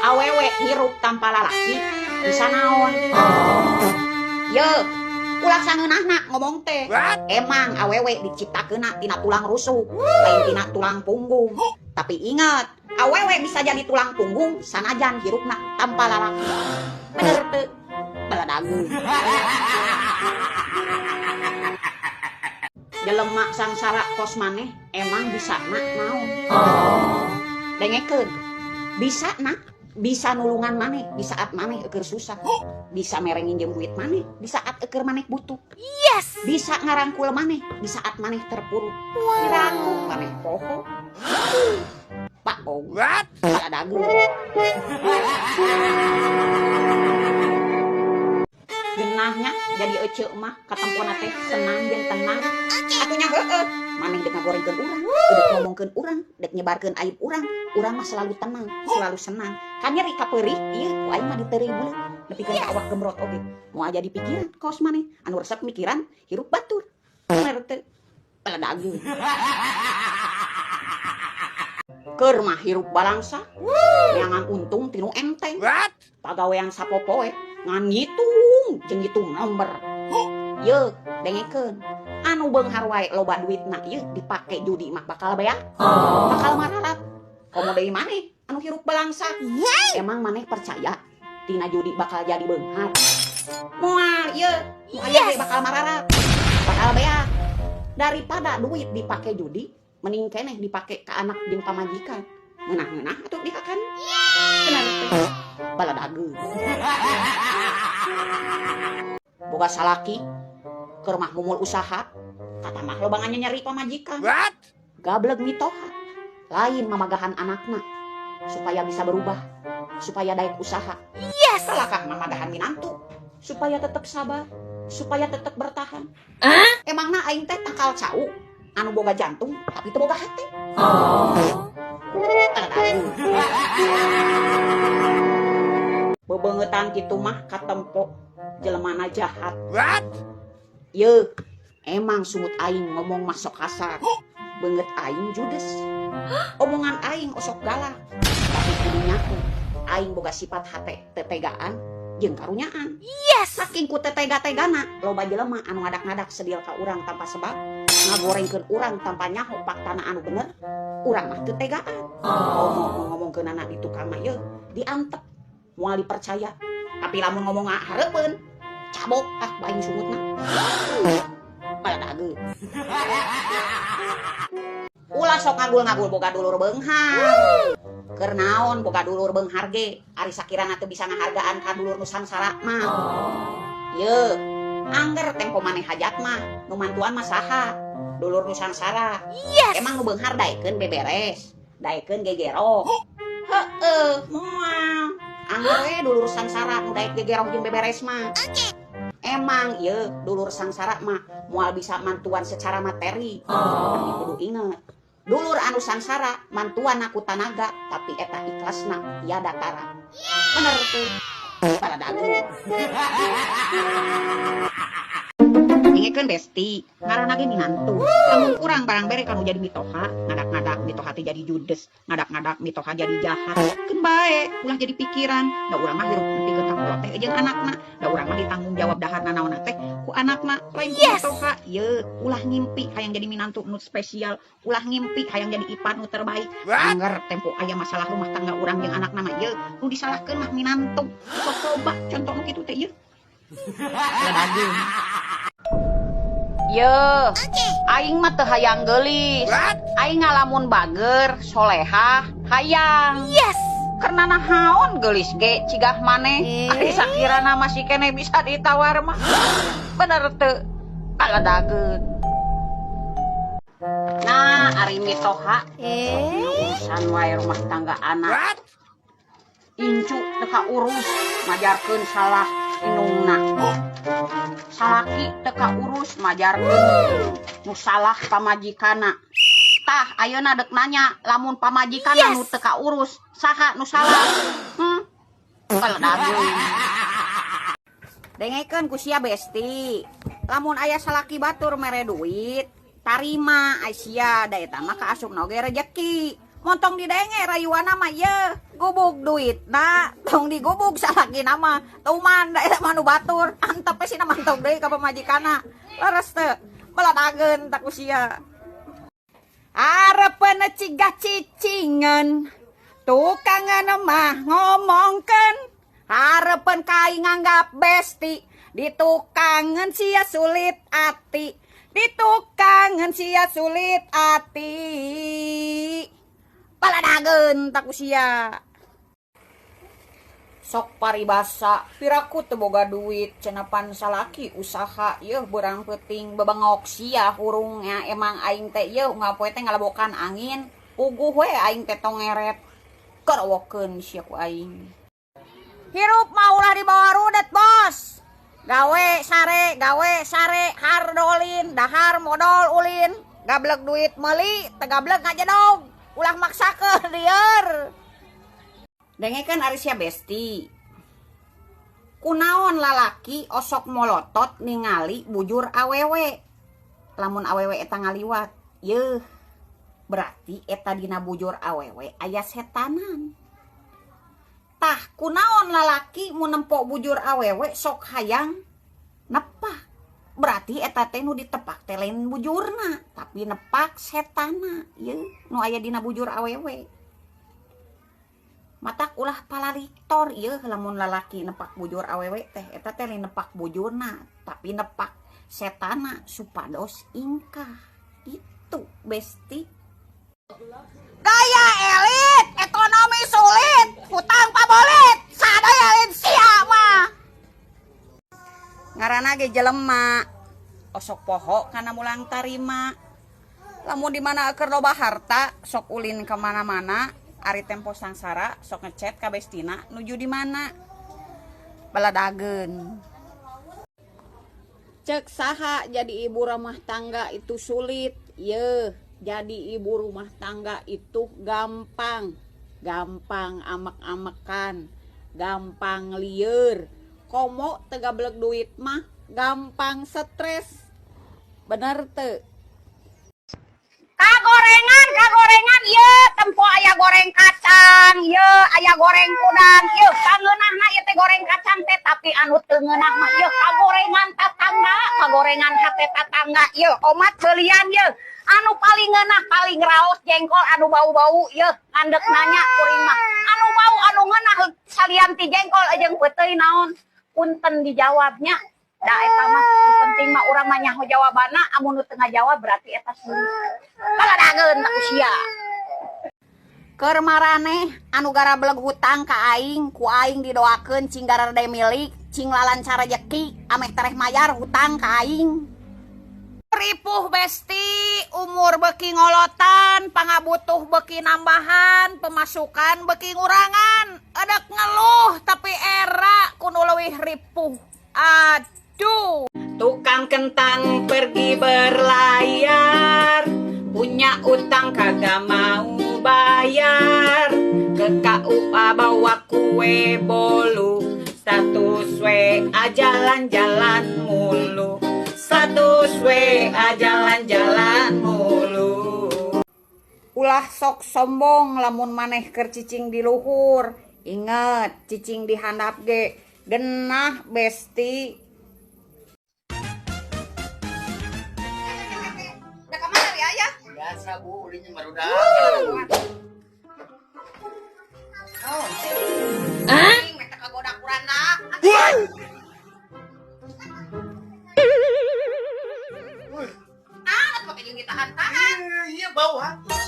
awewe hirup tanpa lalaki bisa naon? Ye, ulah sangeunahna ngomong teh. Emang awewe diciptakeunna tina tulang rusuk, lain tina tulang punggung. Tapi ingat, awewe bisa jadi tulang punggung sanajan hirupna tanpa lalaki. Bener teu? Baladagu. Jelema sangsara kos maneh emang bisa nak naon? Dengekeun. Bisa nak, bisa nulungan maneh di saat maneh keur susah. Bisa mere nginjem duit maneh di saat keur maneh butuh. Yes. Bisa ngarangkul maneh di saat maneh terpuruk. Dirangkul maneh poho. Pak oh. Baladagu. Genahnya jadi ece mah katempona teh senang jeung tenang. Atunya heueuh, maneh dek ngagorengkeun urang, dek ngomongkeun urang, dek nyebarkeun aib urang mah selalu tenang, selalu senang. Kan nyeri kapeurih ieu ku aing mah diteureung buleuk, nepikeun ka awak gemrot oge. Moal jadi pikiran kaos maneh, anu resep mikiran hirup batur. Bener teu? Baladagu. Keur mah hirup balangsa, neangan untung tinu enteng. Pagawean sapopoe ngan ngitung jeung ngitung nomor. Ye, dengekeun. Anu beunghar wae loba duitna ye dipake judi mah bakal beak. Bakal mararat. Komo deui maneh anu hirup balangsa. Emang maneh percaya tina judi bakal jadi beunghar? Moal ye, moal bakal mararat. Bakal beak. Daripada duit dipake judi, mending keneh dipake ka anak jeung pamajikan. Ngeunah-ngeunah atuh dihakan. Bener teh? Baladagu. Boga salaki keur mah ngumul usaha, kata mah lobangannya nyari pamajikan. Gableg mitoha, lain mamagahan anakna supaya bisa berubah, supaya daek usaha. Yes. Salakah mamagahan minantu supaya tetap sabar, supaya tetap bertahan. Emangna aing teh takal cau anu boga jantung tapi teu boga hati. Bebeungetan kitu mah katempo jelemana jahat. Ye, emang sumut aing ngomong masuk kasar. Beungeut aing judes. Omongan aing osok galak. Tapi kudunya aing boga sifat hate tetegaan jeung karunyaan. Yes. Saking ku tetega-tegana, loba jelema anu ngadak-ngadak sedil ka urang tanpa sebab, ngagorengkeun urang tanpa nyaho faktana anu bener, urang mah tetegaan. Ngomongkeun anak di tukang mah ye diantep, moal dipercaya. Tapi lamun ngomong hareupeun, cabok baing sumutna. Baladagu. Ulah sok ngagul-ngagul boga dulur beunghar. Keur naon boga dulur beunghar ge? Ari sakirana teu bisa ngahargaan ka dulur nu sangsara mah. Ye, angger tempo maneh hajat mah, nu mantuan mah saha? Dulur nu sangsara. Yes. Emang nu beunghar daekeun beberes, daekeun gegero. Heueuh, moal. Angger we dulur sangsara nu daek gegero jeung beberes mah. Emang ye dulur sangsara mah moal bisa mantuan secara materi. Tapi kudu inget, dulur anu sangsara mantuan aku tanaga tapi eta ikhlasna tiada tara. Bener tuh. Baladagu. Ingekeun besti, ngaranna ge minantu. Lamun urang barang bere kanu jadi mitoha, ngadak-ngadak mitoha teh jadi judes, ngadak-ngadak mitoha jadi jahat. Keun bae, ulah jadi pikiran. Da urang mah hirup nepikeun ka kula teh jeung anakna. Da urang mah ditanggung jawab daharna naonna teh ku anakna. Lain ku mitoha, ye ulah ngimpi hayang jadi minantu nu spesial, ulah ngimpi hayang jadi ipar nu terbaik. Angger tempo aya masalah rumah tangga urang jeung anakna mah ye nu disalahkeun mah minantu. Sok coba contoh nu kitu teh ye. Baladagu. Ye, aing mah teu hayang geulis. Aing ngalamun bager, solehah, hayang. Yes. Karena nahaon geulis ge cigah maneh. Ari sakirana masih keneh bisa ditawar mah. Bener teu? Baladageun. Nah, ari mitoha. Urusan wae rumah tangga anak. Incu teu kaurus majarkeun salah indungna. Salaki teu kaurus majarkeun nu salah pamajikana. Tah ayeuna dek nanya lamun pamajikana nu teu kaurus saha nu salah? Baladageun. Dengekeun ku sia besti. Lamun aya salaki batur mere duit, tarima Aisyah da eta mah kaasupna oge rejeki. montong didenge rayuana mah ye gubug duit na tong digubug sa lagi nama tuman da eta manu batur antep sih mantong deui ka pamajikana leres teu baladageun tak usia arepeun cigah cicingan tukangan mah ngomongkeun harepeun kai nganggap besti ditukangan sia sulit ati ditukangan sia sulit ati paladageun tak usia sok paribasa piraku teu boga duit cenapan salaki usaha yeuh beurang peuting bebengok sia hurungnya emang aing teh yeuh ngapoe teh ngalabokan angin puguh we aing teh tong ngeret karawokeun sia ku aing hirup mah ulah di bawah rudet bos gawe sare hardolin dahar modal ulin gablek duit meuli teu gablek ngajedog ulah maksakeun lieur dengekeun ari sia besti kunaon lalaki osok molotot ningali bujur awewe lamun awewe eta ngaliwat yeuh berarti eta dina bujur awewe aya setanan tah kunaon lalaki mun nempo bujur awewe sok hayang nepak berarti eta teh nu ditepak teh lain bujurna tapi nepak setana yeuh nu aya dina bujur awewe matak ulah palaliktor yeuh lamun lalaki nepak bujur awewe teh eta teh lain nepak bujurna tapi nepak setana supados ingkah itu besti gaya elit ekonomi sulit hutang pabolit sadaya lain sia mah ngaranna ge jelema osok poho kana mulang tarima lamun di mana keur loba harta sok ulin ka mana-mana ari tempo sangsara sok ngechat ka bestina nuju di mana baladageun cek saha jadi ibu rumah tangga itu sulit yeuh jadi ibu rumah tangga itu gampang amek-amekan gampang lieur komo teu gablek duit mah gampang stres bener teu kagorengan ye tempo aya goreng kacang ye aya goreng udang ye kangeunahna ieu teh goreng kacang teh tapi anu teu ngeunah mah ye kagorengan hate tatangga ye omat beulian ye anu paling ngeunah paling raos jengkol anu bau-bau ye ngandek nanya kuring mah anu bau anu ngeunah salian ti jengkol jeung peuteuy naon punten dijawabnya da eta mah nu penting mah urang mah nyaho jawabanna amun nu teu ngajawab berarti eta sulit baladageun tak usia keur maraneh anu garableg hutang ka aing ku aing didoakeun cing garade milik cing lalancar rejeki ameh tereh mayar hutang ka aing ripuh besti umur beuki ngolotan pangabutuh beuki nambahan pemasukan beuki ngurangan edek ngeluh tapi era kudu leuwih ripuh aduh tukang kentang pergi berlayar punya utang kagak mau bayar ke KUA bawa kue bolu status WA jalan-jalan mulu status WA jalan-jalan mulu ulah sok sombong lamun maneh keur cicing di luhur inget cicing di handap ge genah besti da kamari aya biasa bu ulinya marudak oh anjing meta kagoda kurana ah pakai jeung kita hantaan iya bau ha